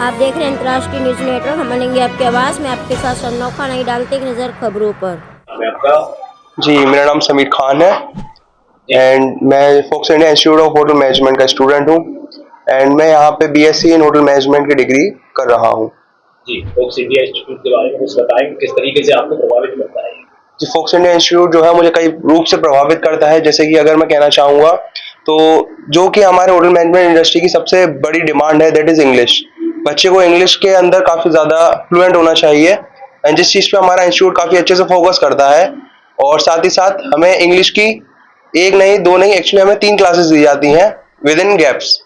आप देख रहे हैं अंतर्राष्ट्रीय न्यूज नेटवर्क। हम बनेंगे आपकी आवाज़ में आपके साथ सन्नौखा खान नहीं डालते एक नज़र खबरों पर। जी, मेरा नाम समीर खान है एंड मैं Fox India Institute of Hotel Management का स्टूडेंट हूँ एंड मैं यहाँ पे बीएससी इन होटल मैनेजमेंट की डिग्री कर रहा हूँ। जी, फोक्स इंडिया इंस्टीट्यूट के बारे में कुछ बताएं, किस तरीके से आपको प्रभावित करता है? जी, फोक्स इंडिया इंस्टीट्यूट जो है मुझे कई रूप से प्रभावित करता है। जैसे कि अगर मैं कहना चाहूँगा तो जो कि हमारे होटल मैनेजमेंट इंडस्ट्री की सबसे बड़ी डिमांड है दैट इज़ इंग्लिश। बच्चे को इंग्लिश के अंदर काफ़ी ज़्यादा फ्लुएंट होना चाहिए एंड जिस चीज़ पे हमारा इंस्टीट्यूट काफ़ी अच्छे से फोकस करता है और साथ ही साथ हमें इंग्लिश की एक नहीं दो नहीं एक्चुअली हमें 3 क्लासेस दी जाती हैं विद इन गैप्स,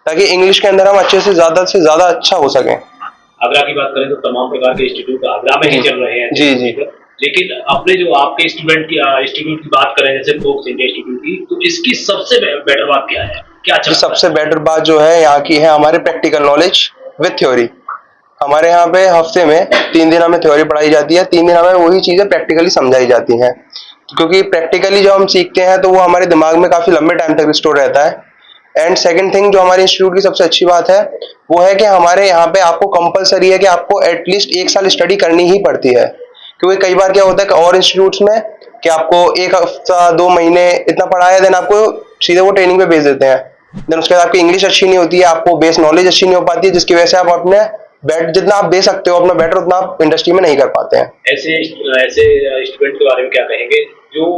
ताकि इंग्लिश के अंदर हम अच्छे से ज़्यादा अच्छा हो सकें। आगरा की बात करें तो तमाम प्रकार के इंस्टीट्यूट आगरा में ही चल रहे हैं। जी जी। लेकिन अपने जो आपके स्टूडेंट की इंस्टीट्यूट की बात करें जैसे फोक्स इंडिया इंस्टीट्यूट की, तो इसकी सबसे बेटर बात क्या है? क्या जी, सबसे बेटर बात जो है यहाँ की है हमारे प्रैक्टिकल नॉलेज विद थ्योरी। हमारे यहाँ पे हफ्ते में 3 दिन हमें थ्योरी पढ़ाई जाती है, 3 दिन हमें वही चीज़ें प्रैक्टिकली समझाई जाती हैं, क्योंकि प्रैक्टिकली जब हम सीखते हैं तो वो हमारे दिमाग में काफ़ी लंबे टाइम तक स्टोर रहता है। एंड सेकंड थिंग जो हमारे इंस्टीट्यूट की सबसे अच्छी बात है वो है कि हमारे यहाँ पे आपको कंपलसरी है कि आपको एटलीस्ट 1 साल स्टडी करनी ही पड़ती है, क्योंकि कई बार क्या होता है कि और इंस्टीट्यूट्स में कि आपको 1 हफ्ता 2 महीने इतना पढ़ाया देन आपको सीधे वो ट्रेनिंग पे भेज देते हैं। देन उसके बाद आपकी इंग्लिश अच्छी नहीं होती है, आपको बेस नॉलेज अच्छी नहीं हो पाती है, जिसकी वजह से आप अपने बेट जितना आप दे सकते हो अपना बेटर उतना आप इंडस्ट्री में नहीं कर पाते हैं। ऐसे स्टूडेंट के बारे में क्या कहेंगे जो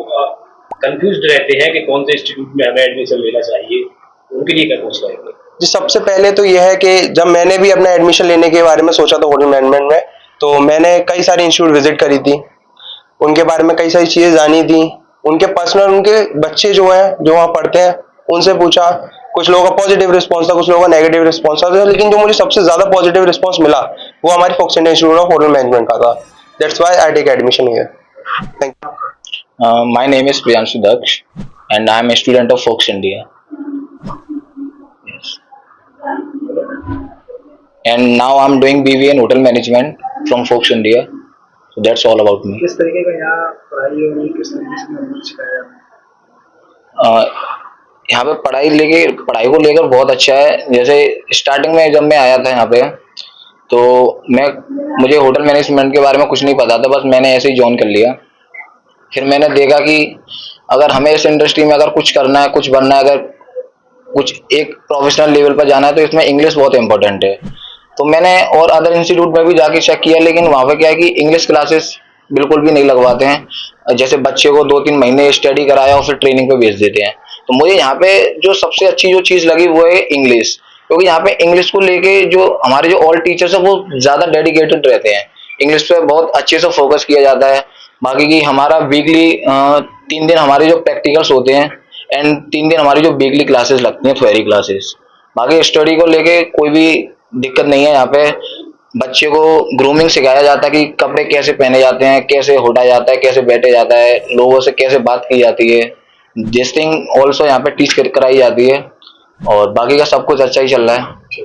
कंफ्यूज्ड रहते हैं कि कौन से इंस्टीट्यूट में हमें एडमिशन लेना चाहिए, उनके लिए क्या कुछ कहेंगे? जी, सबसे पहले तो यह है कि जब मैंने भी अपना एडमिशन लेने के बारे में सोचा था होटल मैनेजमेंट में, तो मैंने कई सारे इंस्टीट्यूट विजिट करी थी, उनके बारे में कई सारी चीज़ें जानी थी, उनके पर्सनल उनके बच्चे जो हैं जो वहाँ पढ़ते हैं उनसे पूछा। कुछ लोगों का पॉजिटिव रिस्पॉन्स था, कुछ लोगों का नेगेटिव रिस्पॉन्स था, लेकिन जो मुझे सबसे ज़्यादा पॉजिटिव रिस्पॉन्स मिला वो हमारी Fox India Institute of Hotel Management का था। That's why I take admission here. Thank you. My name is Priyanshu Daksh and I am a student of Fox India. Yes. And now I am doing BBA in Hotel Management from Fox India. So that's all about me. किस तरीके का यहाँ पढ़ाई होगी, किस तरीके से सिखाया? यहाँ पे पढ़ाई को लेकर बहुत अच्छा है। जैसे स्टार्टिंग में जब मैं आया था यहाँ पे तो मुझे होटल मैनेजमेंट के बारे में कुछ नहीं पता था, बस मैंने ऐसे ही ज्वाइन कर लिया। फिर मैंने देखा कि अगर हमें इस इंडस्ट्री में अगर कुछ करना है, कुछ बनना है, अगर कुछ एक प्रोफेशनल लेवल पर जाना है तो इसमें इंग्लिश बहुत इंपॉर्टेंट है। तो मैंने और अदर इंस्टीट्यूट में भी जाके चेक किया, लेकिन वहाँ पे क्या है कि इंग्लिश क्लासेस बिल्कुल भी नहीं लगवाते हैं। जैसे बच्चे को 2-3 महीने स्टडी कराया और फिर ट्रेनिंग पे भेज देते हैं। तो मुझे यहाँ पे जो सबसे अच्छी जो चीज़ लगी वो है इंग्लिश, क्योंकि यहाँ पे इंग्लिश को लेके जो हमारे जो ऑल टीचर्स हैं वो ज़्यादा डेडिकेटेड रहते हैं। इंग्लिश पे बहुत अच्छे से फोकस किया जाता है। बाकी की हमारा वीकली 3 दिन हमारे जो प्रैक्टिकल्स होते हैं एंड 3 दिन हमारी जो वीकली क्लासेस लगती हैं थ्योरी क्लासेस। बाकी स्टडी को लेके कोई भी दिक्कत नहीं है। यहाँ पे बच्चे को ग्रूमिंग सिखाया जाता है कि कपड़े कैसे पहने जाते हैं, कैसे होटा जाता है, कैसे बैठे जाता है, लोगों से कैसे बात की जाती है, दिस थिंग ऑल्सो यहाँ पे टीच कराई जाती है। और बाकी का सब कुछ अच्छा ही चल रहा है।